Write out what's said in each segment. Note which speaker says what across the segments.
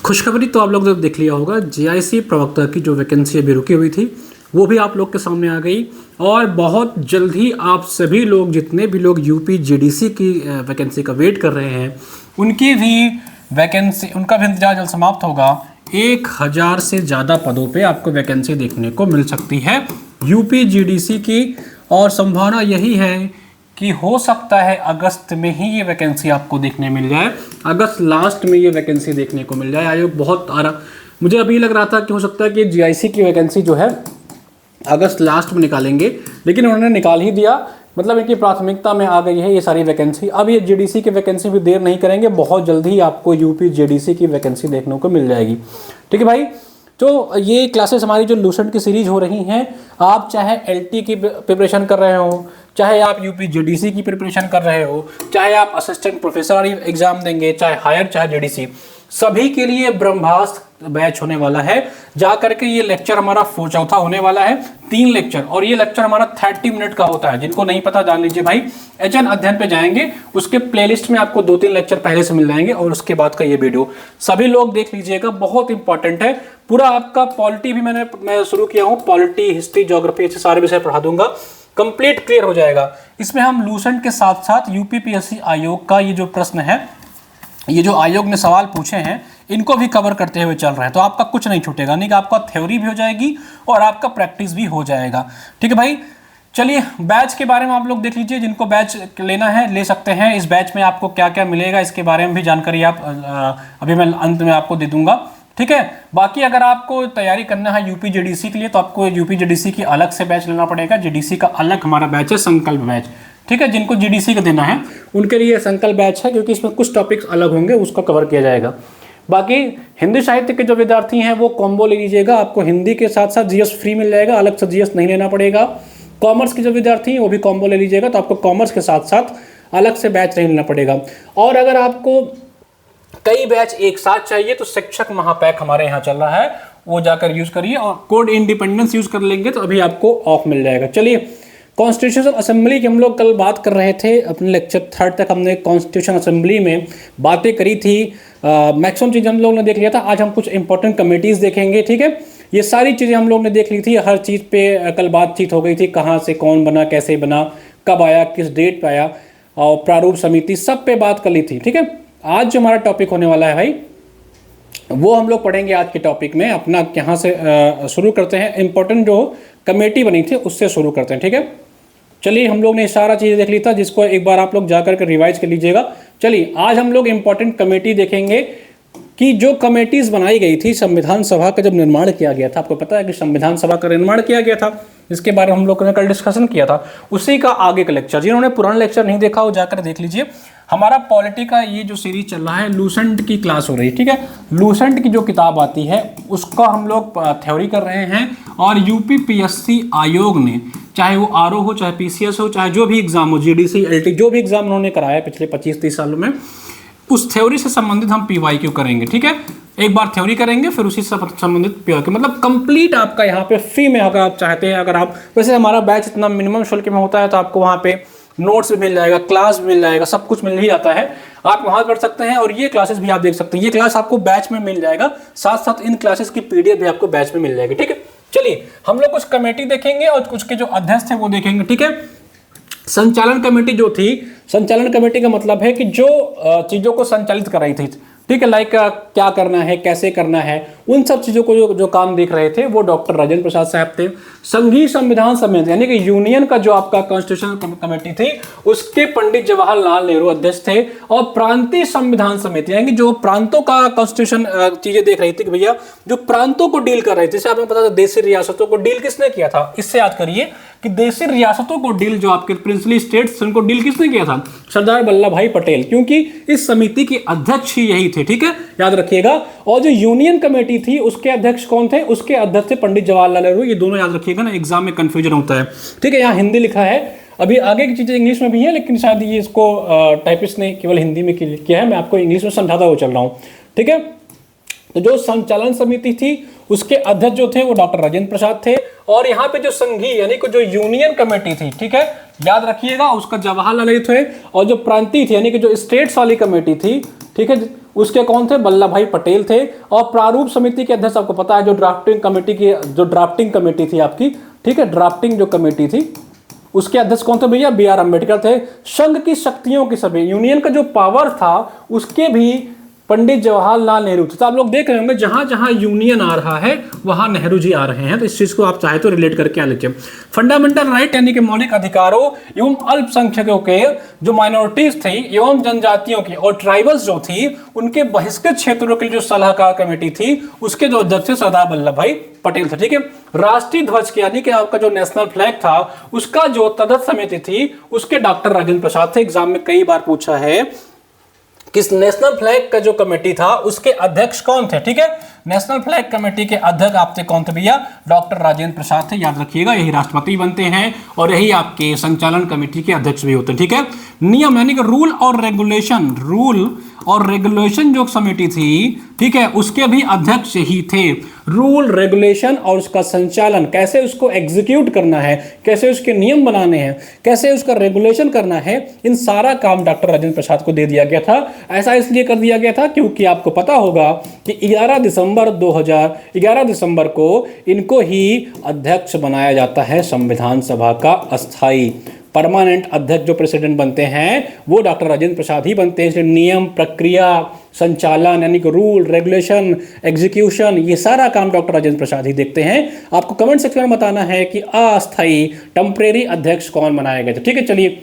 Speaker 1: खुशखबरी तो आप लोग ने देख लिया होगा, जीआईसी प्रवक्ता की जो वैकेंसी अभी रुकी हुई थी वो भी आप लोग के सामने आ गई। और बहुत जल्द ही आप सभी लोग, जितने भी लोग यूपी जीडीसी की वैकेंसी का वेट कर रहे हैं, उनकी भी वैकेंसी, उनका भी इंतजार जल्द समाप्त होगा। 1000 से ज़्यादा पदों पे आपको वैकेंसी देखने को मिल सकती है यूपी जीडीसी की। और संभावना यही है कि हो सकता है अगस्त में ही ये वैकेंसी आपको देखने मिल जाए, अगस्त लास्ट में ये वैकेंसी देखने को मिल जाए। आयोग बहुत मुझे अभी लग रहा था कि हो सकता है कि जीआईसी की वैकेंसी जो है अगस्त लास्ट में निकालेंगे, लेकिन उन्होंने निकाल ही दिया। मतलब इनकी प्राथमिकता में आ गई है ये सारी वैकेंसी। अब ये जीडीसी की वैकेंसी भी देर नहीं करेंगे, बहुत जल्दी ही आपको यूपी जीडीसी की वैकेंसी देखने को मिल जाएगी। ठीक है भाई, तो ये क्लासेस हमारी जो लूसेंट की सीरीज हो रही हैं, आप चाहे एलटी की प्रिपरेशन कर रहे हो, चाहे आप यूपी जीडीसी की प्रिपरेशन कर रहे हो, चाहे आप असिस्टेंट प्रोफेसर एग्जाम देंगे, चाहे हायर चाहे जीडीसी, सभी के लिए ब्रह्मास्त्र बैच होने वाला है। जा करके ये लेक्चर हमारा चौथा होने वाला है, 3 लेक्चर, और ये लेक्चर हमारा 30 मिनट का होता है। जिनको नहीं पता जान लीजिए भाई, एचएन अध्ययन पे जाएंगे, उसके प्लेलिस्ट में आपको 2-3 लेक्चर पहले से मिल जाएंगे, और उसके बाद का ये वीडियो सभी लोग देख लीजिएगा, बहुत इंपॉर्टेंट है। पूरा आपका पॉलिटी भी मैं शुरू किया हूँ, पॉलिटी, हिस्ट्री, ज्योग्राफी, ऐसे सारे विषय पढ़ा दूंगा, कंप्लीट क्लियर हो जाएगा। इसमें हम लूसेंट के साथ साथ यूपीपीएससी आयोग का ये जो प्रश्न है, ये जो आयोग ने सवाल पूछे हैं, इनको भी कवर करते हुए चल रहा है। तो आपका कुछ नहीं छूटेगा, नहीं कि आपका थ्योरी भी हो जाएगी और आपका प्रैक्टिस भी हो जाएगा। ठीक है भाई, चलिए बैच के बारे में आप लोग देख लीजिए। जिनको बैच लेना है ले सकते हैं। इस बैच में आपको क्या क्या मिलेगा इसके बारे में भी जानकारी आप अभी मैं अंत में आपको दे दूंगा। ठीक है, बाकी अगर आपको तैयारी करना है यूपी जीडीसी के लिए, तो आपको यूपी जीडीसी की अलग से बैच लेना पड़ेगा। जीडीसी का अलग हमारा बैच है, संकल्प बैच। ठीक है, जिनको जीडीसी का देना है उनके लिए संकल्प बैच है, क्योंकि इसमें कुछ टॉपिक्स अलग होंगे, उसका कवर किया जाएगा। बाकी हिंदी साहित्य के जो विद्यार्थी हैं वो कॉम्बो ले लीजिएगा, आपको हिंदी के साथ साथ जीएस फ्री मिल जाएगा, अलग से जीएस नहीं लेना पड़ेगा। कॉमर्स के जो विद्यार्थी हैं वो भी कॉम्बो ले लीजिएगा, तो आपको कॉमर्स के साथ साथ अलग से बैच नहीं लेना पड़ेगा। और अगर आपको कई बैच एक साथ चाहिए तो शिक्षक महापैक हमारे यहाँ चल रहा है, वो जाकर यूज करिए, और कोड इंडिपेंडेंस यूज कर लेंगे तो अभी आपको ऑफ मिल जाएगा। चलिए, कॉन्स्टिट्यूशन असेंबली की हम लोग कल बात कर रहे थे, अपने लेक्चर 3 तक हमने कॉन्स्टिट्यूशन असेंबली में बातें करी थी, मैक्सिमम चीज़ हम लोग ने देख लिया था। आज हम कुछ इंपॉर्टेंट कमेटीज़ देखेंगे। ठीक है, ये सारी चीज़ें हम लोग ने देख ली थी, हर चीज़ पे कल बातचीत हो गई थी, कहाँ से कौन बना, कैसे बना, कब आया, किस डेट पे आया, और प्रारूप समिति, सब पे बात कर ली थी। ठीक है, आज जो हमारा टॉपिक होने वाला है भाई, वो हम लोग पढ़ेंगे आज के टॉपिक में। अपना यहाँ से शुरू करते हैं, इंपॉर्टेंट जो कमेटी बनी थी उससे शुरू करते हैं। ठीक है, चलिए, हम लोग ने सारा चीज़ें देख ली था, जिसको एक बार आप लोग जाकर के रिवाइज कर लीजिएगा। चलिए, आज हम लोग इंपॉर्टेंट कमेटी देखेंगे कि जो कमेटीज बनाई गई थी संविधान सभा का जब निर्माण किया गया था। आपको पता है कि संविधान सभा का निर्माण किया गया था, इसके बारे में हम लोग ने कल डिस्कशन किया था, उसी का आगे का लेक्चर। जिन्होंने पुराना लेक्चर नहीं देखा वो जाकर देख लीजिए। हमारा पॉलिटी का ये जो सीरीज चल रहा है, लूसेंट की क्लास हो रही है। ठीक है, लूसेंट की जो किताब आती है उसका हम लोग थ्योरी कर रहे हैं, और यूपीपीएससी आयोग ने, चाहे वो आरओ हो, चाहे पीसीएस हो, चाहे जो भी एग्जाम हो, जीडीसी, एलटी, जो भी एग्जाम उन्होंने कराया पिछले 25-30 सालों में, उस थ्योरी से संबंधित हम पीवाईक्यू करेंगे। ठीक है, एक बार थ्योरी करेंगे, फिर उसी से संबंधित पीवाईक्यू, मतलब कंप्लीट आपका यहाँ पे फ्री में अगर आप चाहते हैं। अगर आप, वैसे हमारा बैच इतना मिनिमम शुल्क में होता है, तो आपको वहाँ पे नोट्स भी मिल जाएगा, क्लास भी मिल जाएगा, सब कुछ मिल ही जाता है। आप वहाँ पढ़ सकते हैं, और ये क्लासेस भी आप देख सकते हैं। ये क्लास आपको बैच में मिल जाएगा, साथ साथ इन क्लासेस की पीडीएफ भी आपको बैच में मिल जाएगी। ठीक है, चलिए, हम लोग कुछ कमेटी देखेंगे और कुछ के जो अध्यक्ष थे वो देखेंगे। ठीक है, संचालन कमेटी जो थी, संचालन कमेटी का मतलब है कि जो चीज़ों को संचालित कर रही थी, ठीक है, लाइक क्या करना है, कैसे करना है, उन सब चीज़ों को जो काम देख रहे थे वो डॉक्टर राजेंद्र प्रसाद साहब थे। संघीय संविधान समिति यानी कि यूनियन का जो आपका कॉन्स्टिट्यूशन कमेटी थी, उसके पंडित जवाहरलाल नेहरू अध्यक्ष थे। और प्रांतीय संविधान समिति यानी कि जो प्रांतों का कॉन्स्टिट्यूशन चीज़ें देख रही थी कि भैया जो प्रांतों को डील कर रही थी, जैसे आपको पता था देशी रियासतों को डील किसने किया था, इससे याद करिए कि देशी रियासतों को डील, जो आपके प्रिंसली स्टेट्स, उनको डील किसने किया था, सरदार वल्लभ भाई पटेल, क्योंकि इस समिति के अध्यक्ष ही यही थे। ठीक है, याद रखिएगा। और जो यूनियन कमेटी थी उसके अध्यक्ष कौन थे, उसके अध्यक्ष थे पंडित जवाहरलाल नेहरू। ये दोनों याद रखिएगा ना, एग्जाम में कंफ्यूजन होता है। ठीक है, यहाँ हिंदी लिखा है, अभी आगे की चीजें इंग्लिश में भी है, लेकिन शायद ये इसको टाइपिस्ट ने केवल हिंदी में किया है, मैं आपको इंग्लिश में समझाता हुआ चल रहा हूँ। ठीक है, तो जो संचालन समिति थी उसके अध्यक्ष जो थे वो डॉक्टर राजेंद्र प्रसाद थे। और यहाँ पे जो संघीय यानी कि जो यूनियन कमेटी थी, ठीक है, याद रखिएगा, उसका जवाहरलाल नेहरू थे। और जो प्रांतीय थी यानी कि जो स्टेट्स वाली कमेटी थी, ठीक है। उसके कौन थे? वल्लभ भाई पटेल थे। और प्रारूप समिति के अध्यक्ष आपको पता है, जो ड्राफ्टिंग कमेटी थी आपकी, ठीक है, ड्राफ्टिंग जो कमेटी थी उसके अध्यक्ष कौन थे भैया? बी आर अम्बेडकर थे। संघ की शक्तियों की सभी, यूनियन का जो पावर था उसके भी पंडित जवाहरलाल नेहरू थे। तो आप लोग देख रहे होंगे जहां जहां यूनियन आ रहा है वहां नेहरू जी आ रहे हैं। तो इस चीज को आप चाहे तो रिलेट करके आ लीजिए। फंडामेंटल राइट यानी कि मौलिक अधिकारों एवं अल्पसंख्यकों के, जो माइनॉरिटीज थी एवं जनजातियों की और ट्राइबल्स जो थी, उनके बहिष्कृत क्षेत्रों के लिए जो सलाहकार कमेटी थी उसके जो अध्यक्ष थे सरदार वल्लभ भाई पटेल थे। ठीक है। राष्ट्रीय ध्वज के यानी कि आपका जो नेशनल फ्लैग था उसका जो तदर्थ समिति थी उसके डॉक्टर राजेंद्र प्रसाद थे। एग्जाम में कई बार पूछा है किस नेशनल फ्लैग का जो कमेटी था उसके अध्यक्ष कौन थे। ठीक है, नेशनल फ्लैग कमेटी के अध्यक्ष आपसे कौन थे भैया? डॉक्टर राजेंद्र प्रसाद थे। याद रखिएगा, यही राष्ट्रपति बनते हैं और यही आपके संचालन कमेटी के अध्यक्ष भी होते हैं। ठीक है। नियम यानी कि रूल और रेगुलेशन जो कमेटी थी, ठीक है, उसके भी अध्यक्ष ही थे। रूल रेगुलेशन और उसका संचालन, कैसे उसको एग्जीक्यूट करना है, कैसे उसके नियम बनाने हैं, कैसे उसका रेगुलेशन करना है, इन सारा काम डॉक्टर राजेंद्र प्रसाद को दे दिया गया था। ऐसा इसलिए कर दिया गया था क्योंकि आपको पता होगा कि 11 दिसंबर को इनको ही अध्यक्ष बनाया जाता है संविधान सभा का अस्थाई। परमानेंट अध्यक्ष जो प्रेसिडेंट बनते हैं वो डॉक्टर राजेंद्र प्रसाद ही बनते हैं। इसलिए नियम, प्रक्रिया, संचालन यानी कि रूल, रेगुलेशन, एग्जीक्यूशन, ये सारा काम डॉक्टर राजेंद्र प्रसाद ही देखते हैं। आपको कमेंट सेक्शन में बताना है कि अस्थाई टेम्परेरी अध्यक्ष कौन बनाए गए थे। ठीक है, चलिए।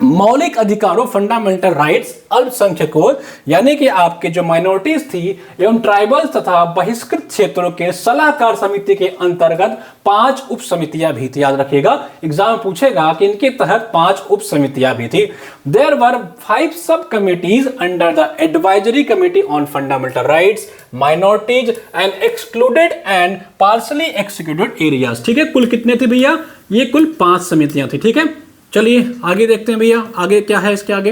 Speaker 1: मौलिक अधिकारों, फंडामेंटल राइट्स, अल्पसंख्यकों यानी कि आपके जो माइनॉरिटीज थी एवं ट्राइबल्स तथा बहिष्कृत क्षेत्रों के सलाहकार समिति के अंतर्गत 5 उप समितियां भी थी। याद रखिएगा, एग्जाम पूछेगा कि इनके तहत 5 उप समितियां भी थी। देयर वर 5 सब committees under the advisory committee on fundamental rights, minorities and excluded and partially excluded areas. ठीक है, कुल कितने थे भैया? ये कुल 5 समितियां थी। ठीक है, चलिए आगे देखते हैं भैया, आगे क्या है इसके आगे।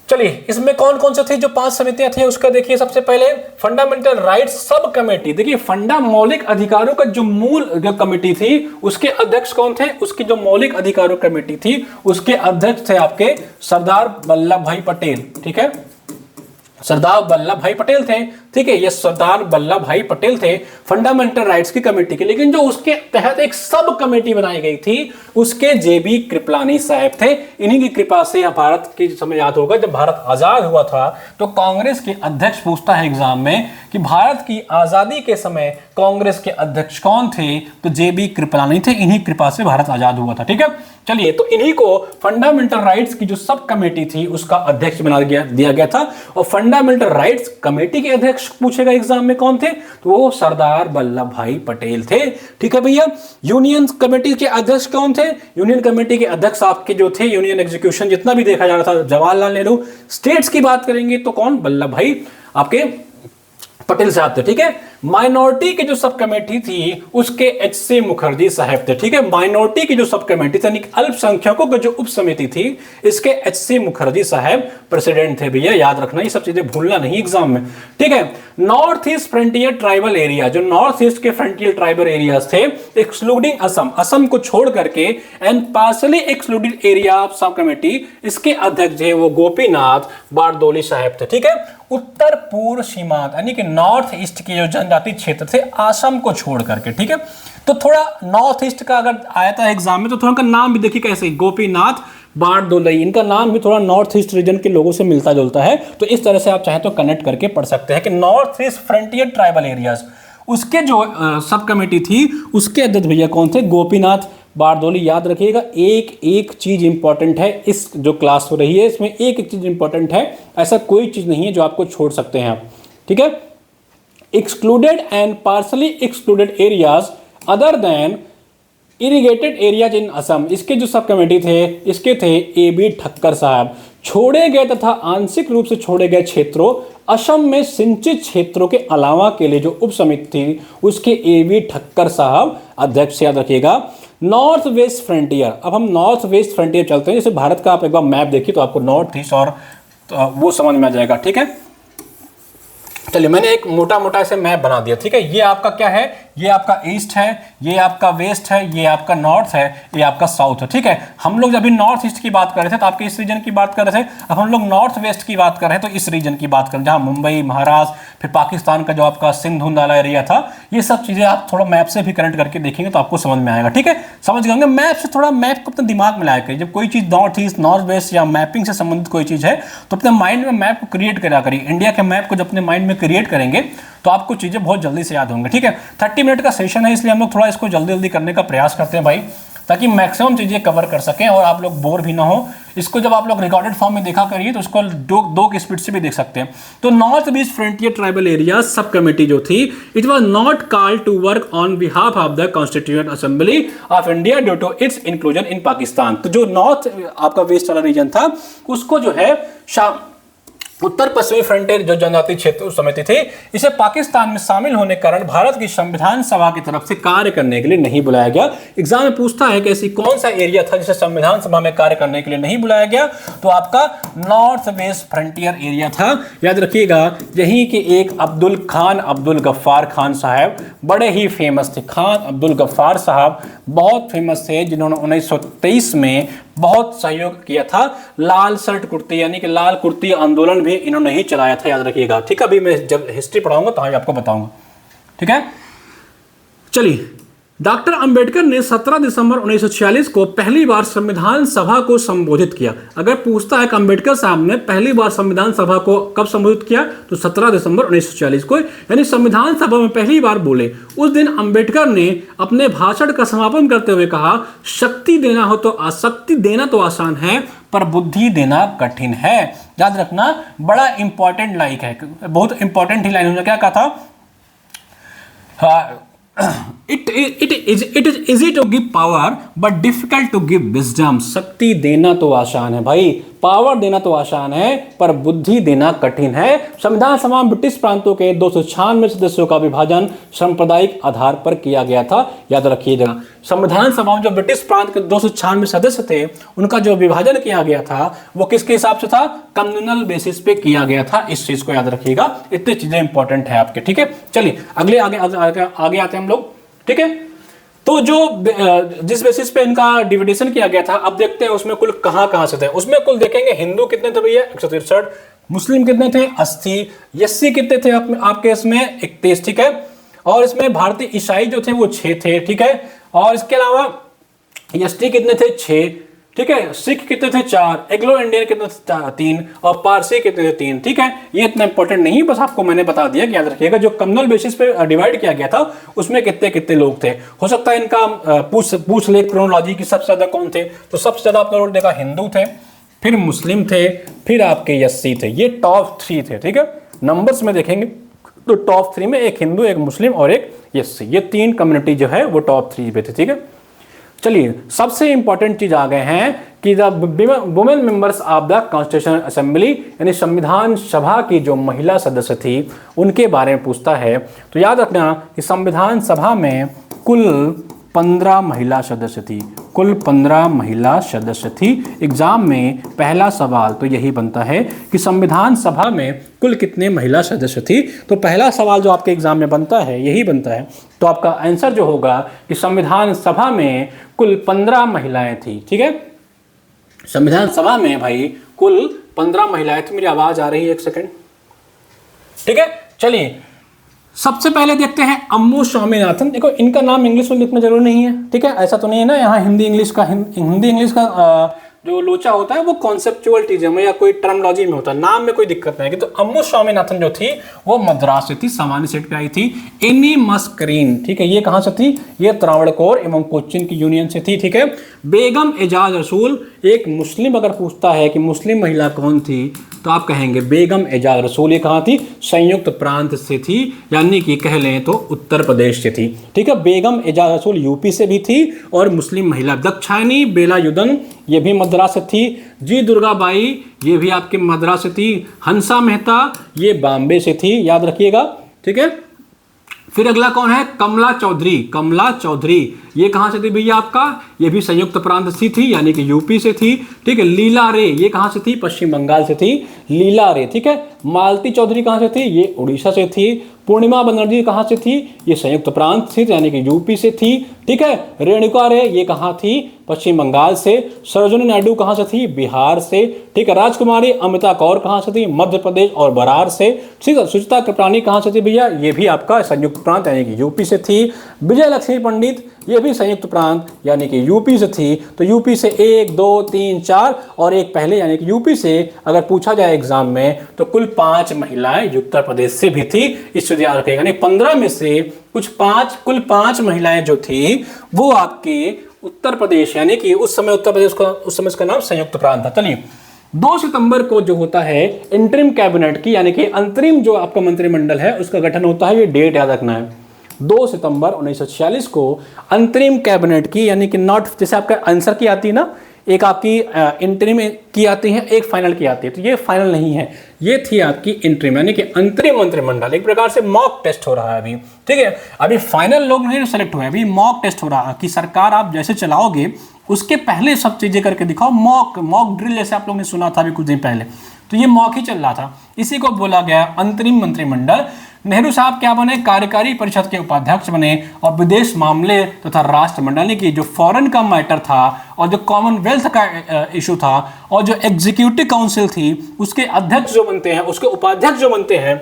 Speaker 1: चलिए, इसमें कौन कौन से थे जो 5 समितियां थी उसका देखिए। सबसे पहले फंडामेंटल राइट्स सब कमेटी। देखिए, मौलिक अधिकारों का जो मूल जो कमेटी थी उसके अध्यक्ष कौन थे? उसकी जो मौलिक अधिकारों कमेटी थी उसके अध्यक्ष थे आपके सरदार वल्लभ भाई पटेल। ठीक है, सरदार वल्लभ भाई पटेल थे। ठीक है, ये सरदार वल्लभ भाई पटेल थे फंडामेंटल राइट्स की कमेटी के। लेकिन जो उसके तहत एक सब कमेटी बनाई गई थी उसके जेबी कृपलानी साहब थे। इन्हीं की कृपा से भारत के समय याद होगा जब भारत आजाद हुआ था तो कांग्रेस के अध्यक्ष पूछता है एग्जाम में कि भारत की आजादी के समय कांग्रेस के अध्यक्ष कौन थे? तो जेबी कृपलानी थे। इन्हीं कृपा से भारत आजाद हुआ था। ठीक है, चलिए, तो इन्हीं को फंडामेंटल राइट्स की जो सब कमेटी थी उसका अध्यक्ष बना दिया गया था। और फंडामेंटल राइट्स कमेटी के अध्यक्ष पूछेगा एग्जाम में कौन थे? तो वो सरदार वल्लभ भाई पटेल थे। ठीक है भैया। यूनियन कमेटी के अध्यक्ष कौन थे? यूनियन कमेटी के अध्यक्ष आपके जो थे, यूनियन एग्जीक्यूशन जितना भी देखा जा रहा था, जवाहरलाल नेहरू। स्टेट्स की बात करेंगे तो कौन? वल्लभ भाई आपके पटेल साहब थे। ठीक है। माइनॉरिटी की जो सब कमेटी थी उसके एच.सी. मुखर्जी साहब थे। ठीक है, माइनॉरिटी की जो सब कमेटी थी यानी अल्पसंख्यकों की जो उप समिति थी इसके एच.सी. मुखर्जी साहब प्रेसिडेंट थे। भैया याद रखना, ये सब चीजें भूलना नहीं एग्जाम में। ठीक है। North East Frontier tribal area, जो नॉर्थ ईस्ट के फ्रंटियर ट्राइबल एरियाज थे एक्सक्लूडिंग असम को छोड़ करके and partially excluded area of sub committee, इसके अध्यक्ष है वो गोपीनाथ बारदोली साहब थे। ठीक है। उत्तर पूर्व सीमांत यानी कि नॉर्थ ईस्ट के जो जनजाति क्षेत्र थे असम को छोड़ करके। ठीक है, तो थोड़ा नॉर्थ ईस्ट का अगर आया था एग्जाम में तो थोड़ा का नाम भी देखिए कैसे, गोपीनाथ बारदोली, इनका नाम भी थोड़ा नॉर्थ ईस्ट रीजन के लोगों से मिलता जुलता है। तो इस तरह से आप चाहें तो कनेक्ट करके पढ़ सकते हैं कि north East Frontier tribal areas, उसके जो सब कमेटी थी उसके अध्यक्ष भैया कौन थे? गोपीनाथ बारदोली। याद रखिएगा, एक चीज इंपॉर्टेंट है, इस जो क्लास हो रही है इसमें एक चीज इंपॉर्टेंट है, ऐसा कोई चीज नहीं है जो आपको छोड़ सकते हैं आप। ठीक है। Excluded and partially excluded areas other than irrigated areas in Assam, इसके जो सब कमेटी थे इसके थे ए.बी. ठक्कर साहब। छोड़े गए तथा आंशिक रूप से छोड़े गए क्षेत्रों असम में सिंचित क्षेत्रों के अलावा के लिए जो उप समिति थी उसके ए.बी. ठक्कर साहब अध्यक्ष। याद रखिएगा। नॉर्थ वेस्ट फ्रंटियर, अब हम नॉर्थ वेस्ट फ्रंटियर चलते हैं। जैसे भारत का आप एक बार मैप देखिए तो आपको नॉर्थ ईस्ट और तो वो समझ में आ जाएगा। ठीक है, चलिए मैंने एक मोटा मोटा ऐसे मैप बना दिया। ठीक है, ये आपका क्या है? ये आपका ईस्ट है, ये आपका वेस्ट है, ये आपका नॉर्थ है, ये आपका साउथ है। ठीक है, हम लोग जब भी नॉर्थ ईस्ट की बात कर रहे थे तो आपके इस रीजन की बात कर रहे थे, अब हम लोग नॉर्थ वेस्ट की बात कर रहे हैं तो इस रीजन की बात कर रहे हैं, जहां मुंबई, महाराष्ट्र, फिर पाकिस्तान का जो आपका सिंध धुंध वाला एरिया था, ये सब चीजें आप थोड़ा मैप से भी कनेक्ट करके देखेंगे तो आपको समझ में आएगा। ठीक है, समझ गए मैप से, थोड़ा मैप को अपने दिमाग में लाया करिए। जब कोई चीज नॉर्थ ईस्ट, नॉर्थ वेस्ट या मैपिंग से संबंधित कोई चीज है तो अपने माइंड में मैप को क्रिएट करा करिए। इंडिया के मैप को जब अपने माइंड में क्रिएट करेंगे तो आपको चीजें बहुत जल्दी से याद होंगी। ठीक है, 30 मिनट का सेशन है, इसलिए हम लोग थोड़ा इसको जल्दी जल्दी करने का प्रयास करते हैं भाई, ताकि मैक्सिमम चीजें कवर कर सकें और आप लोग बोर भी ना हो। इसको जब आप लोग रिकॉर्डेड फॉर्म में देखा करिए तो इसको दो की स्पीड से भी देख सकते हैं। तो North East Frontier tribal area subcommittee जो थी, it was not called to work on behalf of the Constituent Assembly of India due to its inclusion in Pakistan. तो जो नॉर्थ आपका वेस्ट वाला रीजन था उसको जो है उत्तर पश्चिमी फ्रंटियर जो जनजातीय क्षेत्र समिति थी, इसे पाकिस्तान में शामिल होने के कारण भारत की संविधान सभा की तरफ से कार्य करने के लिए नहीं बुलाया गया। एग्जाम में पूछता है कि ऐसी कौन सा एरिया था जिसे संविधान सभा में कार्य करने के लिए नहीं बुलाया गया, तो आपका नॉर्थ वेस्ट फ्रंटियर एरिया था। याद रखिएगा, यही कि एक अब्दुल खान अब्दुल गफ्फार खान साहब बड़े ही फेमस थे। खान अब्दुल गफ्फार साहब बहुत फेमस थे, जिन्होंने 1923 में बहुत सहयोग किया था। लाल शर्ट कुर्ती यानी कि लाल कुर्ती आंदोलन भी इन्होंने ही चलाया था, याद रखिएगा। ठीक है, अभी मैं जब हिस्ट्री पढ़ाऊंगा तो आपको बताऊंगा। ठीक है, चलिए, डॉक्टर अंबेडकर ने 17 दिसंबर 1946 को पहली बार संविधान सभा को संबोधित किया। अगर पूछता है कि अंबेडकर साहब ने पहली बार संविधान सभा को कब संबोधित किया, तो 17 दिसंबर 1946 को, यानी संविधान सभा में पहली बार बोले। उस दिन अंबेडकर ने अपने भाषण का समापन करते हुए कहा, शक्ति देना हो तो आसक्ति देना तो आसान है, पर बुद्धि देना कठिन है। याद रखना, बड़ा इंपॉर्टेंट लाइक है, बहुत इंपॉर्टेंट ही लाइन। उन्होंने क्या कहा था, It is easy to give power but difficult to give wisdom। शक्ति देना तो आसान है भाई, पावर देना तो आसान है, पर बुद्धि देना कठिन है। संविधान सभा में ब्रिटिश प्रांतों के 296 सदस्यों का विभाजन सांप्रदायिक आधार पर किया गया था। याद रखिएगा, संविधान सभा में जो ब्रिटिश प्रांत के 296 सदस्य थे, उनका जो विभाजन किया गया था वो किसके हिसाब से था, कम्युनल बेसिस पे किया गया था। इस चीज को याद रखिएगा, इतनी चीजें इंपॉर्टेंट है आपके। ठीक है, चलिए आगे आते हैं हम लोग। ठीक है, तो जो जिस बेसिस पे इनका डिविडेशन किया गया था, अब देखते हैं उसमें कुल कहां से थे। उसमें कुल देखेंगे, हिंदू कितने थे भैया, 163, मुस्लिम कितने थे, 80, एससी कितने थे आपके इसमें 31। ठीक है, और इसमें भारतीय ईसाई जो थे वो 6 थे। ठीक है, और इसके अलावा एसटी कितने थे, 6। ठीक है, सिख कितने थे, 4, एग्लो इंडियन कितने थे, 3, और पारसी कितने थे, 3। ठीक है, ये इतना इंपॉर्टेंट नहीं, बस आपको मैंने बता दिया कि याद रखिएगा, जो कम्युनल बेसिस पे डिवाइड किया गया था उसमें कितने कितने लोग थे। हो सकता है इनका पूछ ले क्रोनोलॉजी की सबसे ज्यादा कौन थे, तो सबसे ज्यादा आप लोगों ने देखा हिंदू थे, फिर मुस्लिम थे, फिर आपके एससी थे। ये टॉप 3 थे। ठीक है, नंबर्स में देखेंगे तो टॉप 3 में एक हिंदू, एक मुस्लिम और एक एससी, ये 3 कम्युनिटी जो है वो टॉप 3 पे थे। ठीक है, चलिए सबसे इंपॉर्टेंट चीज आ गए हैं कि the women members of the constitution assembly, यानी संविधान सभा की जो महिला सदस्य थी उनके बारे में पूछता है। तो याद रखना कि संविधान सभा में कुल 15 महिला सदस्य थी, कुल 15 महिला सदस्य थी। एग्जाम में पहला सवाल तो यही बनता है कि संविधान सभा में कुल कितने महिला सदस्य थी। तो पहला सवाल जो आपके एग्जाम में बनता है यही बनता है। तो आपका आंसर जो होगा कि संविधान सभा में कुल 15 महिलाएं थी। ठीक है, संविधान सभा में भाई कुल 15 महिलाएं थी। मेरी आवाज आ रही है, एक सेकंड। ठीक है, चलिए सबसे पहले देखते हैं अम्मू स्वामीनाथन। देखो इनका नाम इंग्लिश में लिखना जरूरी नहीं है। ठीक है, ऐसा तो नहीं है ना, यहाँ हिंदी इंग्लिश का जो लोचा होता है वो कॉन्सेप्चुअल चीजें में या कोई टर्मोलॉजी में होता है, नाम में कोई दिक्कत नहीं है। तो अम्मू स्वामीनाथन जो थी वो मद्रास से थी, सामान्य सेट पे आई थी। एनी मस्करीन, ठीक है, ये कहां से थी, ये त्रावणकोर एवं कोच्चिन की यूनियन से थी। ठीक है, बेगम एजाज रसूल, एक मुस्लिम अगर पूछता है कि मुस्लिम महिला कौन थी तो आप कहेंगे बेगम एजाज रसूल। ये कहां थी, संयुक्त प्रांत से थी, यानी कि कह लें तो उत्तर प्रदेश से थी। ठीक है, बेगम एजाज रसूल यूपी से भी थी और मुस्लिम महिला। दक्षायनी बेलायुधन, ये भी मद्रास से थी। जी दुर्गाबाई, ये भी आपके मद्रास से थी। हंसा मेहता, ये बॉम्बे से थी, याद रखिएगा। ठीक है, फिर अगला कौन है, कमला चौधरी। कमला चौधरी ये कहां से थी भैया आपका, ये भी संयुक्त प्रांत से थी, यानी कि यूपी से थी। ठीक है, लीला रे, ये कहां से थी, पश्चिम बंगाल से थी लीला रे। ठीक है, मालती चौधरी कहां से थी, ये उड़ीसा से थी। पूर्णिमा बनर्जी कहाँ से थी? ये संयुक्त प्रांत थी यानी कि यूपी से थी। ठीक है, रेणुका रे ये कहाँ थी? पश्चिम बंगाल से। सरोजिनी नायडू कहाँ से थी? बिहार से। ठीक है, राजकुमारी अमिता कौर कहाँ से थी? मध्य प्रदेश और बरार से। ठीक है, सुचिता कृपलानी कहाँ से थी भैया? ये भी आपका संयुक्त प्रांत यानी कि यूपी से थी। विजय लक्ष्मी पंडित ये भी संयुक्त प्रांत यानी कि यूपी से थी। तो यूपी से 1 2 3 4 और एक पहले यानी कि यूपी से अगर पूछा जाए एग्जाम में तो कुल 5 महिलाएं उत्तर प्रदेश से भी थी। इससे याद रखिएगा, यानी 15 में से कुल 5 महिलाएं जो थी वो आपके उत्तर प्रदेश यानी कि उस समय उत्तर प्रदेश का उस समय इसका नाम संयुक्त प्रांत था। चलिए 2 सितंबर को जो होता है इंटरिम कैबिनेट की यानी कि अंतरिम जो आपका मंत्रिमंडल है उसका गठन होता है। ये डेट याद रखना है, 2 सितंबर 1946 को अंतरिम कैबिनेट की यानी कि नॉट जैसे आपका आंसर की आती है ना, एक आपकी इंटरिम की आती है, एक फाइनल की आती है। तो ये फाइनल नहीं है, ये थी आपकी इंटरिम यानी कि अंतरिम मंत्रिमंडल। एक प्रकार से मॉक टेस्ट हो रहा है अभी। ठीक है, अभी फाइनल लोग नहीं सेलेक्ट हुए, अभी मॉक टेस्ट हो रहा है कि सरकार आप जैसे चलाओगे उसके पहले सब चीजें करके दिखाओ। मॉक ड्रिल जैसे आप लोगों ने सुना था अभी कुछ दिन पहले, तो ये मॉक ही चल रहा था। इसी को बोला गया अंतरिम मंत्रिमंडल। नेहरू साहब क्या बने? कार्यकारी परिषद के उपाध्यक्ष बने और विदेश मामले तथा राष्ट्रमंडल की जो फॉरेन का मैटर था और जो कॉमनवेल्थ का इशू था और जो एग्जीक्यूटिव काउंसिल थी उसके अध्यक्ष जो बनते हैं, उसके उपाध्यक्ष जो बनते हैं,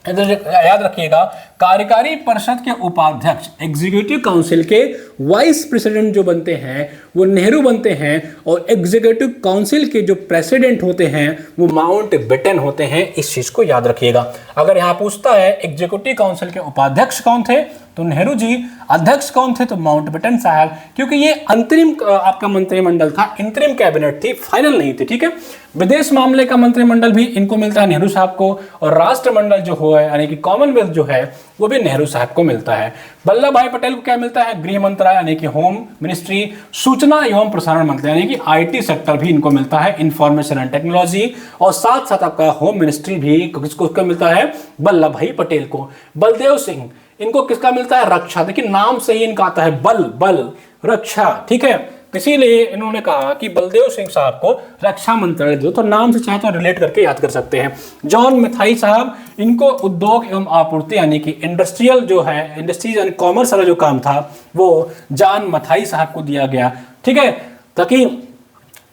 Speaker 1: याद रखिएगा, कार्यकारी परिषद के उपाध्यक्ष एग्जीक्यूटिव काउंसिल के वाइस प्रेसिडेंट जो बनते हैं वो नेहरू बनते हैं और एग्जीक्यूटिव काउंसिल के जो प्रेसिडेंट होते हैं वो माउंटबेटन होते हैं। इस चीज को याद रखिएगा। अगर यहां पूछता है एग्जीक्यूटिव काउंसिल के उपाध्यक्ष कौन थे तो नेहरू जी, अध्यक्ष कौन थे तो माउंटबेटन साहब, क्योंकि ये अंतरिम आपका मंत्रिमंडल था, इंतरिम कैबिनेट थी, फाइनल नहीं थी। ठीक है, विदेश मामले का मंत्रिमंडल भी इनको मिलता है नेहरू साहब को, और राष्ट्रमंडल जो हो यानी कि कॉमनवेल्थ जो है वो भी नेहरू साहब को मिलता है। वल्लभ भाई पटेल को क्या मिलता है? गृह मंत्रालय यानी कि होम मिनिस्ट्री, सूचना एवं प्रसारण मंत्रालय यानी कि आईटी सेक्टर भी इनको मिलता है, इंफॉर्मेशन एंड टेक्नोलॉजी, और साथ साथ आपका होम मिनिस्ट्री भी किसको मिलता है? वल्लभ भाई पटेल को। बलदेव सिंह इनको किसका मिलता है? रक्षा। देखिए नाम से ही इनका आता है बल रक्षा। ठीक है, इसीलिए इन्होंने कहा कि बलदेव सिंह साहब को रक्षा मंत्रालय दो, तो नाम से चाहे तो रिलेट करके याद कर सकते हैं। जॉन मैथाई साहब, इनको उद्योग एवं आपूर्ति यानी कि इंडस्ट्रियल जो है, इंडस्ट्रीज एंड कॉमर्स वाला जो काम था वो जॉन मैथाई साहब को दिया गया। ठीक है, ताकि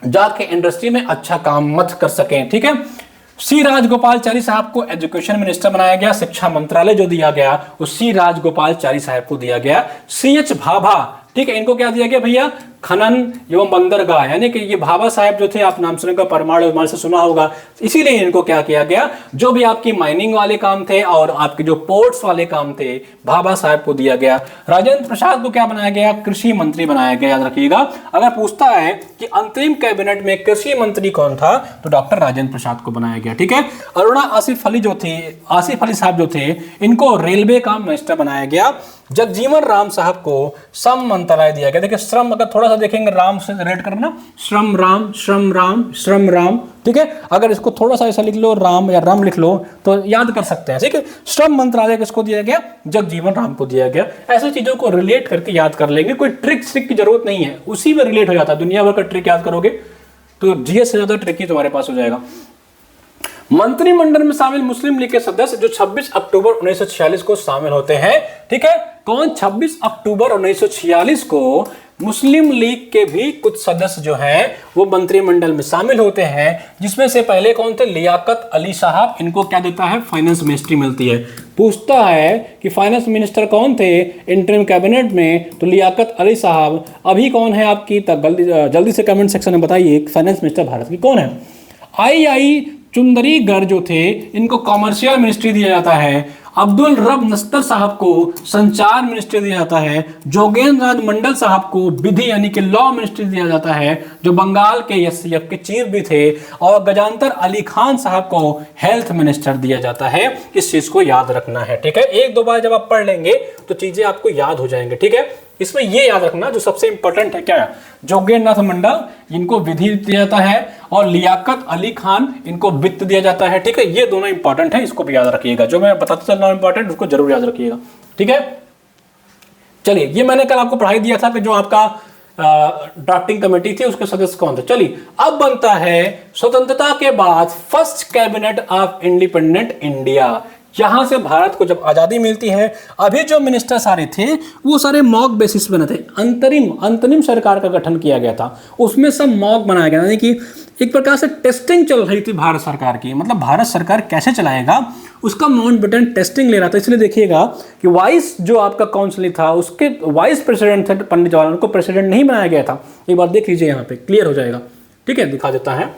Speaker 1: जाके इंडस्ट्री में अच्छा काम मत कर सकें। ठीक है, सी राजगोपालचारी साहब को एजुकेशन मिनिस्टर बनाया गया, शिक्षा मंत्रालय जो दिया गया वो सी राजगोपालचारी साहब को दिया गया। सी एच भाभा, ठीक है, इनको क्या दिया गया भैया? खनन एवं बंदरगाह, यानी कि ये भाभा साहब जो थे, आप नाम सुनेगा, परमाणु से सुना होगा, इसीलिए इनको क्या किया गया? जो भी आपकी माइनिंग वाले काम थे और आपके जो पोर्ट्स वाले काम थे, भाभा साहब को दिया गया। राजेंद्र प्रसाद को क्या बनाया गया? कृषि मंत्री बनाया गया। याद रखिएगा, अगर पूछता है कि अंतरिम कैबिनेट में कृषि मंत्री कौन था तो डॉक्टर राजेंद्र प्रसाद को बनाया गया। ठीक है, अरुणा आसिफ अली जो थे, आसिफ अली साहब जो थे, इनको रेलवे का मिनिस्टर बनाया गया। जगजीवन राम साहब को श्रम मंत्रालय दिया गया। देखिए श्रम, अगर थोड़ा सा देखेंगे राम से रेड करना, श्रम राम श्रम राम श्रम राम। ठीक है, अगर इसको थोड़ा सा ऐसा लिख लो, राम या राम लिख लो तो याद कर सकते हैं। ठीक है, श्रम मंत्रालय किसको दिया गया? जगजीवन राम को दिया गया। ऐसी चीजों को रिलेट करके याद कर लेंगे, कोई ट्रिक की जरूरत नहीं है, उसी में रिलेट हो जाता है। दुनिया भर का ट्रिक याद करोगे तो जीएस से ज्यादा ट्रिक ही तुम्हारे पास हो जाएगा। मंत्रिमंडल में शामिल मुस्लिम लीग के सदस्य जो 26 अक्टूबर 1946 को शामिल होते हैं। ठीक है, कौन? 26 अक्टूबर 1946 को मुस्लिम लीग के भी कुछ सदस्य जो हैं वो मंत्रिमंडल में शामिल होते हैं, जिसमें से पहले कौन थे? लियाकत अली साहब। इनको क्या देता है? फाइनेंस मिनिस्ट्री मिलती है। पूछता है कि फाइनेंस मिनिस्टर कौन थे इंटरिम कैबिनेट में, तो लियाकत अली साहब। अभी कौन है आपकी? जल्दी से कमेंट सेक्शन में बताइए, फाइनेंस मिनिस्टर भारत की कौन है? आई चुंदरीगढ़ जो थे, इनको कॉमर्शियल मिनिस्ट्री दिया जाता है। अब्दुल रब नस्तर साहब को संचार मिनिस्ट्री दिया जाता है। जोगेंद्र नाथ मंडल साहब को विधि यानी कि लॉ मिनिस्ट्री दिया जाता है, जो बंगाल के एससीएफ के चीफ भी थे। और गजानतर अली खान साहब को हेल्थ मिनिस्टर दिया जाता है। इस चीज को याद रखना है। ठीक है, एक दो बार जब आप पढ़ लेंगे तो चीजें आपको याद हो जाएंगे। ठीक है, इसमें ये याद रखना जो सबसे इंपॉर्टेंट है क्या है? जोगेंद्र नाथ मंडल, इनको विधि दिया जाता है, और लियाकत अली खान, इनको वित्त दिया जाता है। ठीक है, ये दोनों इंपॉर्टेंट है, इसको भी याद रखिएगा। जो मैं बताता चल रहा हूं इंपॉर्टेंट, उसको जरूर याद रखिएगा। ठीक है, चलिए, ये मैंने कल आपको पढ़ाई दिया था कि जो आपका ड्राफ्टिंग कमेटी थी उसके सदस्य कौन थे। चलिए, अब बनता है स्वतंत्रता के बाद first cabinet of independent India. यहाँ से भारत को जब आज़ादी मिलती है, अभी जो मिनिस्टर सारे थे वो सारे मॉक बेसिस बने थे, अंतरिम सरकार का गठन किया गया था, उसमें सब मॉक बनाया गया, यानी कि एक प्रकार से टेस्टिंग चल रही थी भारत सरकार की, मतलब भारत सरकार कैसे चलाएगा उसका माउंटबेटन टेस्टिंग ले रहा था। इसलिए देखिएगा कि वाइस जो आपका काउंसिल था उसके वाइस प्रेसिडेंट थे पंडित जवाहरलाल, उनको प्रेसिडेंट नहीं बनाया गया था। एक बार देख लीजिए, यहाँ पे क्लियर हो जाएगा। ठीक है, दिखा देता है,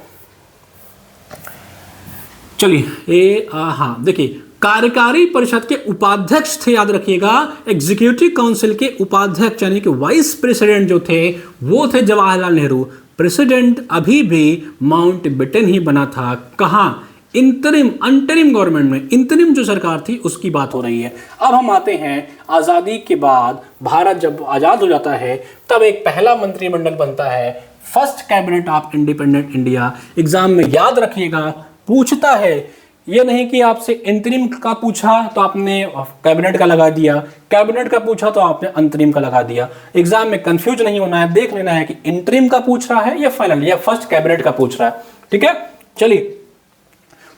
Speaker 1: चलिए हाँ देखिए, कार्यकारी परिषद के उपाध्यक्ष थे, याद रखिएगा, एग्जीक्यूटिव काउंसिल के उपाध्यक्ष यानी कि वाइस प्रेसिडेंट जो थे वो थे जवाहरलाल नेहरू। प्रेसिडेंट अभी भी माउंटबेटन ही बना था। कहां? अंतरिम गवर्नमेंट में, इंतरिम जो सरकार थी उसकी बात हो रही है। अब हम आते हैं आजादी के बाद, भारत जब आजाद हो जाता है तब एक पहला मंत्रिमंडल बनता है, first cabinet of independent India. Exam में याद रखिएगा पूछता है, ये नहीं कि आपसे इंतरिम का पूछा तो आपने कैबिनेट का लगा दिया, कैबिनेट का पूछा तो आपने अंतरिम का लगा दिया। एग्जाम में कंफ्यूज नहीं होना है, देख लेना है कि इंतरिम का पूछ रहा है या फाइनल या फर्स्ट कैबिनेट का पूछ रहा है। ठीक है, चलिए,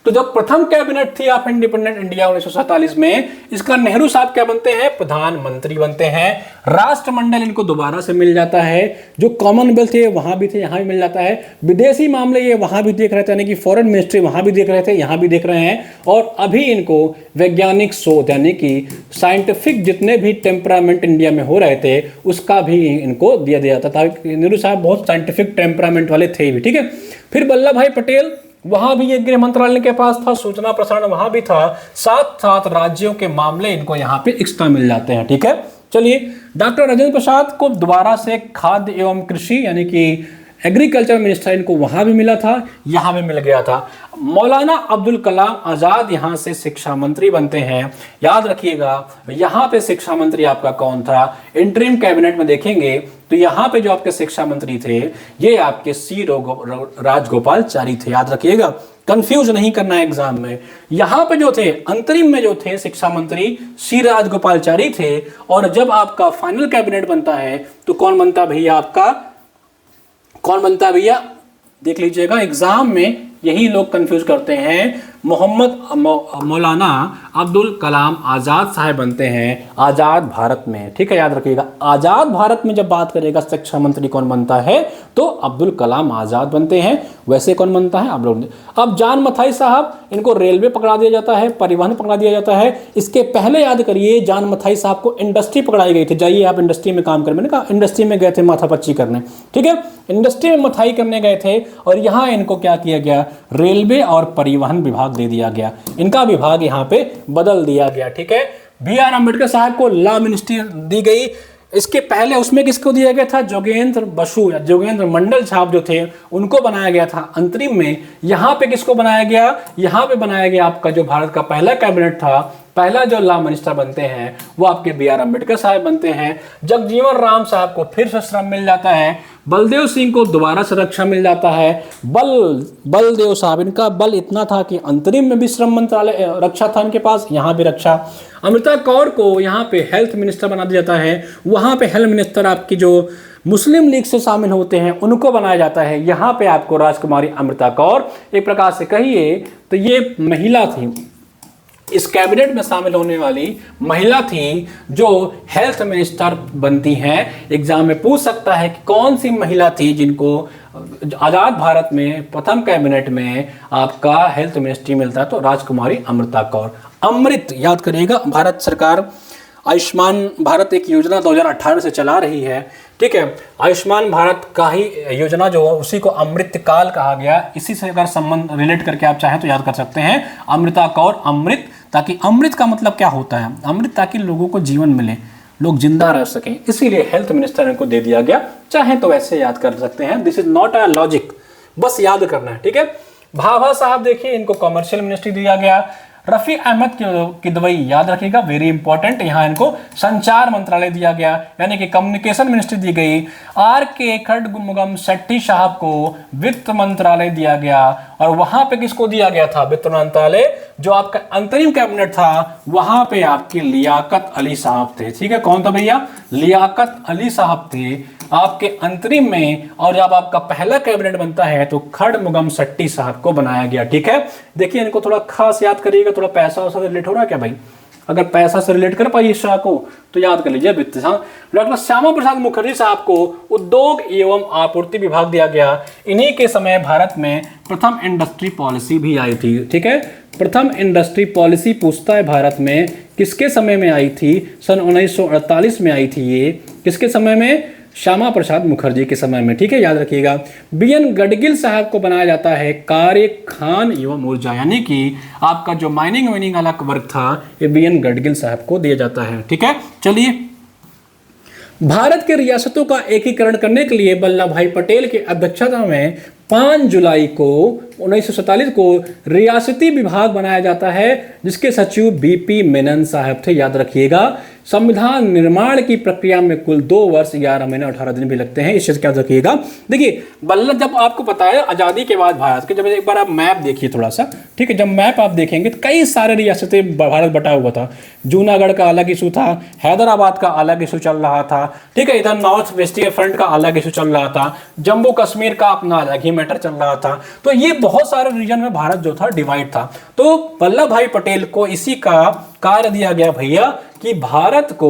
Speaker 1: तो जब प्रथम कैबिनेट थी ऑफ इंडिपेंडेंट इंडिया 1947 में, इसका नेहरू साहब क्या बनते हैं? प्रधानमंत्री बनते हैं। राष्ट्रमंडल इनको दोबारा से मिल जाता है, जो कॉमनवेल्थ है वहां भी थे, यहां भी मिल जाता है। विदेशी मामले ये वहां भी देख रहे थे, यानी कि फॉरेन मिनिस्ट्री वहां भी देख रहे थे, यहां भी देख रहे हैं। और अभी इनको वैज्ञानिक शोध यानी कि साइंटिफिक जितने भी टेम्परामेंट इंडिया में हो रहे थे उसका भी इनको दिया जाता था। नेहरू साहब बहुत साइंटिफिक टेम्परामेंट वाले थे भी। ठीक है, फिर वल्लभ भाई पटेल, वहां भी ये गृह मंत्रालय के पास था, सूचना प्रसारण वहां भी था, साथ साथ राज्यों के मामले इनको यहाँ पे एक्स्ट्रा मिल जाते हैं। ठीक है, चलिए, डॉक्टर राजेंद्र प्रसाद को दोबारा से खाद्य एवं कृषि यानी कि एग्रीकल्चर मिनिस्टर इनको वहां भी मिला था, यहां भी मिल गया था। मौलाना अब्दुल कलाम आजाद यहां से शिक्षा मंत्री बनते हैं। याद रखिएगा, यहां पे शिक्षा मंत्री आपका कौन था? इंटरिम कैबिनेट में देखेंगे तो यहां पे जो आपके शिक्षा मंत्री थे ये आपके सी राजगोपालचारी थे। याद रखिएगा, कंफ्यूज नहीं करना है एग्जाम में। यहां पे जो थे अंतरिम में जो थे शिक्षा मंत्री सी राजगोपालचारी थे, और जब आपका फाइनल कैबिनेट बनता है तो कौन बनता भैया? आपका कौन बनता है भैया? देख लीजिएगा, एग्जाम में यही लोग कंफ्यूज करते हैं। मौलाना अब्दुल कलाम आजाद साहब बनते हैं आजाद भारत में। ठीक है, याद रखिएगा, आजाद भारत में जब बात करेगा शिक्षा मंत्री कौन बनता है तो अब्दुल कलाम आजाद बनते हैं। वैसे कौन बनता है आप लोग? अब जान मथाई साहब, इनको रेलवे पकड़ा दिया जाता है, परिवहन पकड़ा दिया जाता है। इसके पहले याद करिए, जान मथाई साहब को इंडस्ट्री पकड़ाई गई थी, जाइए आप इंडस्ट्री में काम करें। मैंने कहा इंडस्ट्री में गए थे माथापच्ची करने। ठीक है, इंडस्ट्री में मथाई करने गए थे और यहाँ इनको क्या किया गया? रेलवे और परिवहन विभाग दे दिया गया, इनका विभाग यहाँ पे बदल दिया गया। ठीक है, बी.आर. अम्बेडकर साहब को लॉ मिनिस्ट्री दी गई। इसके पहले उसमें किसको दिया गया था? जोगेंद्र बसु या जोगेंद्र मंडल साहब जो थे उनको बनाया गया था अंतरिम में। यहाँ पे किसको बनाया गया? यहाँ पे बनाया गया आपका जो भारत का पहला कैबिनेट था, पहला जो लॉ मिनिस्टर बनते हैं वो आपके बी.आर. अम्बेडकर साहब बनते हैं। जगजीवन राम साहब को फिर से श्रम मिल जाता है। बलदेव सिंह को दोबारा से रक्षा मिल जाता है। बलदेव साहब, इनका बल इतना था कि अंतरिम में भी श्रम मंत्रालय रक्षा था इनके पास, यहाँ भी रक्षा। अमृता कौर को यहाँ पे हेल्थ मिनिस्टर बना दिया जाता है। वहाँ पे हेल्थ मिनिस्टर आपकी जो मुस्लिम लीग से शामिल होते हैं उनको बनाया जाता है। यहाँ पे आपको राजकुमारी अमृता कौर, एक प्रकार से कहिए तो ये महिला थी, इस कैबिनेट में शामिल होने वाली महिला थी जो हेल्थ मिनिस्टर बनती हैं। एग्जाम में पूछ सकता है कि कौन सी महिला थी जिनको आजाद भारत में प्रथम कैबिनेट में आपका हेल्थ मिनिस्ट्री मिलता है, तो राजकुमारी अमृता कौर। अमृत याद करिएगा, भारत सरकार आयुष्मान भारत एक योजना 2018 से चला रही है। ठीक है, आयुष्मान भारत का ही योजना जो उसी को अमृत काल कहा गया। इसी से अगर संबंध रिलेट करके आप चाहें तो याद कर सकते हैं अमृता कौर, अमृत। ताकि अमृत का मतलब क्या होता है? अमृत ताकि लोगों को जीवन मिले, लोग जिंदा रह सकें, इसीलिए हेल्थ मिनिस्टर इनको दे दिया गया। चाहे तो वैसे याद कर सकते हैं, this is not a logic, बस याद करना है। ठीक है, भाभा साहब देखिए, इनको कमर्शियल मिनिस्ट्री दिया गया। रफी अहमद की दवाई याद रखिएगा, वेरी इंपॉर्टेंट, यहाँ इनको संचार मंत्रालय दिया गया यानी कि कम्युनिकेशन मिनिस्ट्री दी गई। R.K. खड़गपुरम शेट्टी साहब को वित्त मंत्रालय दिया गया, और वहां पे किसको दिया गया था? वित्त मंत्रालय जो आपका अंतरिम कैबिनेट था वहां पे आपके लियाकत अली साहब थे। ठीक है, कौन था भैया? लियाकत अली साहब थे। आपके अंतरिम में, और जब आपका पहला कैबिनेट बनता है तो खड़मुगम शेट्टी साहब को बनाया गया। ठीक है, देखिए इनको थोड़ा खास याद करिएगा, थोड़ा पैसा वैसा रिलेट हो रहा है क्या भाई? अगर पैसा से रिलेट कर पाइए इस शाह को तो याद कर लीजिए वित्त। डॉक्टर श्यामा प्रसाद मुखर्जी साहब को उद्योग एवं आपूर्ति विभाग दिया गया। इन्हीं के समय भारत में प्रथम इंडस्ट्री पॉलिसी भी आई थी। ठीक है, प्रथम इंडस्ट्री पॉलिसी पूछता है भारत में किसके समय में आई थी? सन 1948 में आई थी। ये किसके समय में? श्यामा प्रसाद मुखर्जी के समय में। ठीक है, याद रखिएगा। बीएन गडगिल साहब को बनाया जाता है कार्य खान एवं ऊर्जा, यानी कि आपका जो माइनिंग वाइनिंग वाला वर्क था ये बीएन गडगिल साहब को दिया जाता है। ठीक है, चलिए भारत के रियासतों का एकीकरण करने के लिए वल्लभ भाई पटेल की अध्यक्षता में 5 जुलाई को 1947 को रियासती विभाग बनाया जाता है, जिसके सचिव बीपी मेनन साहब थे। याद रखिएगा, संविधान निर्माण की प्रक्रिया में कुल 2 वर्ष 11 महीने 18 दिन भी लगते हैं, इस चीज का याद रखिएगा। देखिए वल्लभ, जब आपको पता है आजादी के बाद भारत के, जब एक बार आप मैप देखिए थोड़ा सा, ठीक है, जब मैप आप देखेंगे तो कई सारे रियासतें भारत बटा हुआ था। जूनागढ़ का अलग इशू था, हैदराबाद का अलग इशू चल रहा था, ठीक है, इधर नॉर्थ वेस्टर्न फ्रंट का अलग इशू चल रहा था, जम्मू कश्मीर का अपना अलग ही मैटर चल रहा था। तो ये बहुत सारे रीजन में भारत जो था डिवाइड था। तो वल्लभ भाई पटेल को इसी का कार्य दिया गया भैया कि भारत को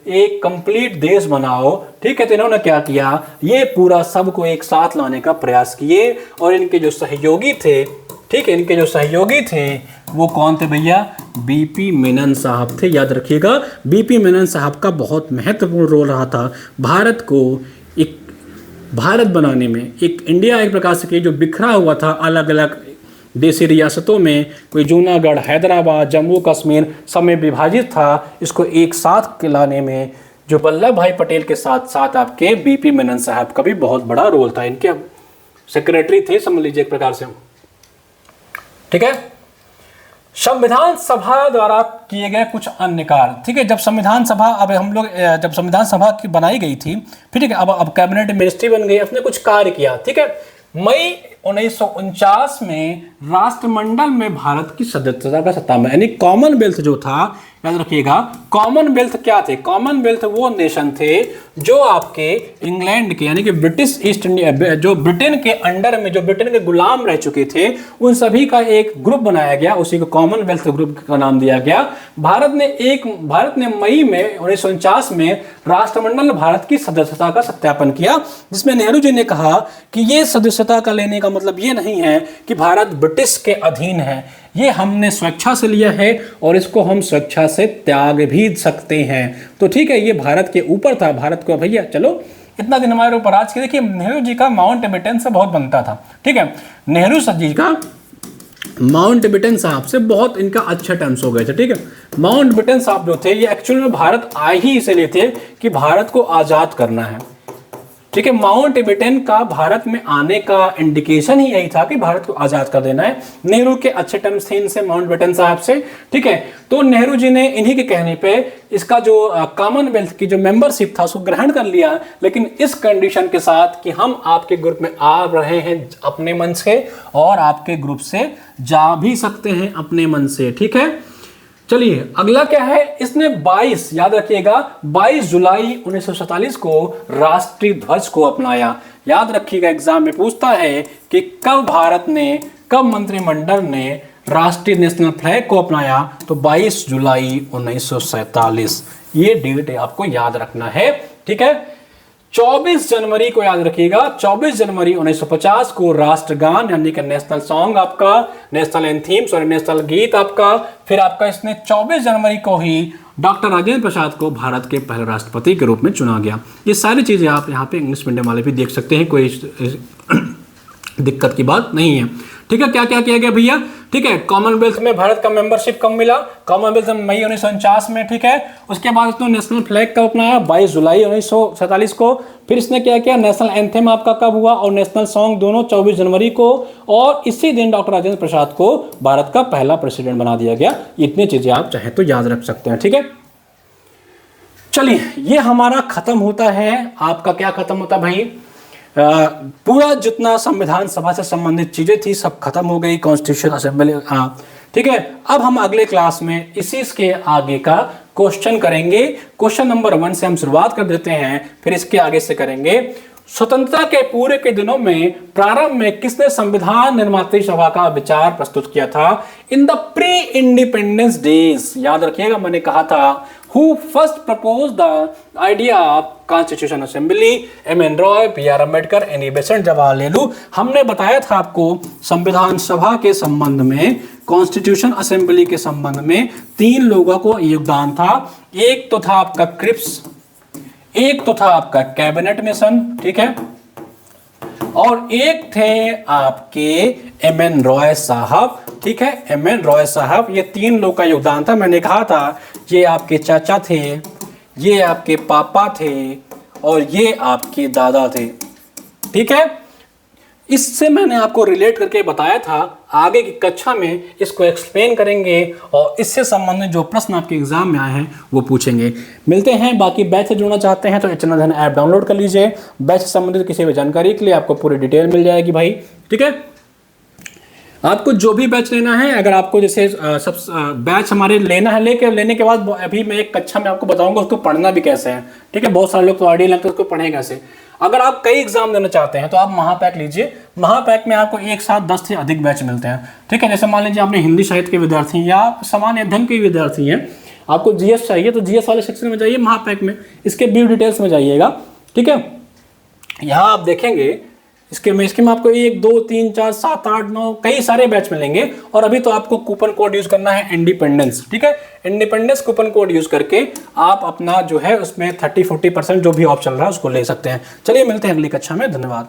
Speaker 1: एक कंप्लीट देश बनाओ। ठीक है, तो इन्होंने क्या किया, ये पूरा सबको एक साथ लाने का प्रयास किए। और इनके जो सहयोगी थे, ठीक है, इनके जो सहयोगी थे वो कौन थे भैया? बीपी मेनन साहब थे। याद रखिएगा, बीपी मेनन साहब का बहुत महत्वपूर्ण रोल रहा था भारत को एक भारत बनाने में। एक इंडिया एक प्रकार से जो बिखरा हुआ था अलग अलग देशी रियासतों में, कोई जूनागढ़, हैदराबाद, जम्मू कश्मीर सब में विभाजित था, इसको एक साथ लाने में जो वल्लभ भाई पटेल के साथ साथ आपके बीपी मेनन साहब का भी बहुत बड़ा रोल था। इनके सेक्रेटरी थे, समझ लीजिए एक प्रकार से। ठीक है, संविधान सभा द्वारा किए गए कुछ अन्य कार्य। ठीक है, जब संविधान सभा, अब हम लोग जब संविधान सभा की बनाई गई थी, फिर ठीक है, अब कैबिनेट मिनिस्ट्री बन गई, उसने कुछ कार्य किया। ठीक है, मई 1949 में राष्ट्रमंडल में भारत की सदस्यता का सत्ता में, यानी कॉमनवेल्थ जो था, याद रखिएगा, कॉमनवेल्थ क्या थे? कॉमनवेल्थ वो नेशन थे जो आपके इंग्लैंड के, यानी कि ब्रिटिश ईस्ट इंडिया, जो ब्रिटेन के अंडर में, जो ब्रिटेन के गुलाम रह चुके थे, उन सभी का एक ग्रुप बनाया गया, उसी को कॉमनवेल्थ ग्रुप का नाम दिया गया। भारत ने मई में 1949 में राष्ट्रमंडल भारत की सदस्यता का सत्यापन किया, जिसमें नेहरू जी ने कहा कि ये सदस्यता का लेने का मतलब ये नहीं है कि भारत ब्रिटिश के अधीन है, ये हमने स्वेच्छा से लिया है और इसको हम स्वेच्छा से त्याग भी सकते हैं। तो ठीक है, ये भारत के ऊपर था, भारत को भैया चलो इतना दिन हमारे ऊपर आज के। देखिए नेहरू जी का माउंट बेटन से बहुत बनता था। ठीक है, नेहरू जी का माउंट बेटन साहब से बहुत इनका अच्छा टर्म्स हो गए थे। ठीक है, माउंट बेटन साहब जो थे ये एक्चुअल में भारत आए ही इसलिए थे कि भारत को आजाद करना है। ठीक है, माउंट बेटन का भारत में आने का इंडिकेशन ही यही था कि भारत को आजाद कर देना है। नेहरू के अच्छे टर्म्स थे इनसे, माउंट बेटन साहब से। ठीक है, तो नेहरू जी ने इन्हीं के कहने पे इसका जो कॉमनवेल्थ की जो मेंबरशिप था उसको ग्रहण कर लिया, लेकिन इस कंडीशन के साथ कि हम आपके ग्रुप में आ रहे हैं अपने मन से और आपके ग्रुप से जा भी सकते हैं अपने मन से। ठीक है, चलिए अगला क्या है, इसने 22, याद रखिएगा, 22 जुलाई 1947 को राष्ट्रीय ध्वज को अपनाया। याद रखिएगा, एग्जाम में पूछता है कि कब मंत्रिमंडल ने राष्ट्रीय नेशनल फ्लैग को अपनाया, तो 22 जुलाई 1947 ये डेट आपको याद रखना है। ठीक है, 24 जनवरी को याद रखिएगा, 24 जनवरी 1950 को राष्ट्रगान यानी कि नेशनल सॉन्ग आपका, नेशनल एंथीम सॉरी नेशनल गीत आपका, फिर आपका इसने 24 जनवरी को ही डॉक्टर राजेंद्र प्रसाद को भारत के पहले राष्ट्रपति के रूप में चुना गया। ये सारी चीजें आप यहाँ पे इंग्लिश मीडियम वाले भी देख सकते हैं, कोई दिक्कत की बात नहीं है। ठीक है, क्या क्या किया गया भैया? ठीक है, कॉमनवेल्थ में भारत का मेंबरशिप कब मिला? कॉमनवेल्थ में मई 1949 में। ठीक है, उसके बाद इसने नेशनल फ्लैग का अपनाया 22 जुलाई 1947 को। फिर इसने क्या किया, नेशनल एंथम आपका कब हुआ और नेशनल सॉन्ग दोनों 24 जनवरी को, और इसी दिन डॉक्टर राजेंद्र प्रसाद को भारत का पहला प्रेसिडेंट बना दिया गया। इतनी चीजें आप चाहे तो याद रख सकते हैं। ठीक है, चलिए ये हमारा खत्म होता है। आपका क्या खत्म होता भाई? पूरा जितना संविधान सभा से संबंधित चीजें थी सब खत्म हो गई, कॉन्स्टिट्यूशन असेंबली। हाँ ठीक है, अब हम अगले क्लास में इसी के आगे का क्वेश्चन करेंगे। क्वेश्चन नंबर 1 से हम शुरुआत कर देते हैं, फिर इसके आगे से करेंगे। स्वतंत्रता के पूरे के दिनों में प्रारंभ में किसने संविधान निर्मात्री सभा का विचार प्रस्तुत किया था? In the pre independence days, याद रखिएगा मैंने कहा था who first propose the idea of constitution assembly? M N. Roy, B R. Ambedkar, Annie Besant, Jawaharlal Nehru. हमने बताया था आपको संविधान सभा के संबंध में, कॉन्स्टिट्यूशन असेंबली के संबंध में 3 लोगों को योगदान था। एक तो था आपका क्रिप्स, एक तो था आपका कैबिनेट मिशन, ठीक है, और एक थे आपके एम.एन. रॉय साहब, ठीक है, एम.एन. रॉय साहब। ये 3 लोग का योगदान था। मैंने कहा था ये आपके चाचा थे, ये आपके पापा थे और ये आपके दादा थे, ठीक है। इससे मैंने आपको रिलेट करके बताया था, आगे की कक्षा में इसको एक्सप्लेन करेंगे और इससे संबंधित जो प्रश्न आपके एग्जाम में आए हैं वो पूछेंगे। मिलते हैं। बाकी बैच से जुड़ना चाहते हैं तो एच.एन. अध्ययन ऐप डाउनलोड कर लीजिए। बैच से संबंधित किसी भी जानकारी के लिए आपको पूरी डिटेल मिल जाएगी भाई, ठीक है। आपको जो भी बैच लेना है, अगर आपको जैसे सब बैच हमारे लेना है, लेने के बाद अभी मैं एक कक्षा में आपको बताऊंगा उसको पढ़ना भी कैसे है, ठीक है। बहुत सारे लोग तो आइडिया लगता है उसको पढ़े कैसे। अगर आप कई एग्जाम देना चाहते हैं तो आप महापैक लीजिए। महापैक में आपको एक साथ 10 से अधिक बैच मिलते हैं, ठीक है। जैसे मान लीजिए आपने हिंदी साहित्य के विद्यार्थी या सामान्य अध्ययन के विद्यार्थी हैं, आपको जीएस चाहिए तो जीएस वाले सेक्शन में जाइए महापैक में, इसके ब्रीफ डिटेल्स में जाइएगा, ठीक है। यहाँ आप देखेंगे इसके में आपको 1 2 3 4 7 8 9 कई सारे बैच मिलेंगे। और अभी तो आपको कूपन कोड यूज करना है इंडिपेंडेंस, ठीक है। इंडिपेंडेंस कूपन कोड यूज करके आप अपना जो है उसमें 30-40% जो भी ऑफ चल रहा है उसको ले सकते हैं। चलिए मिलते हैं अगली कक्षा में, धन्यवाद।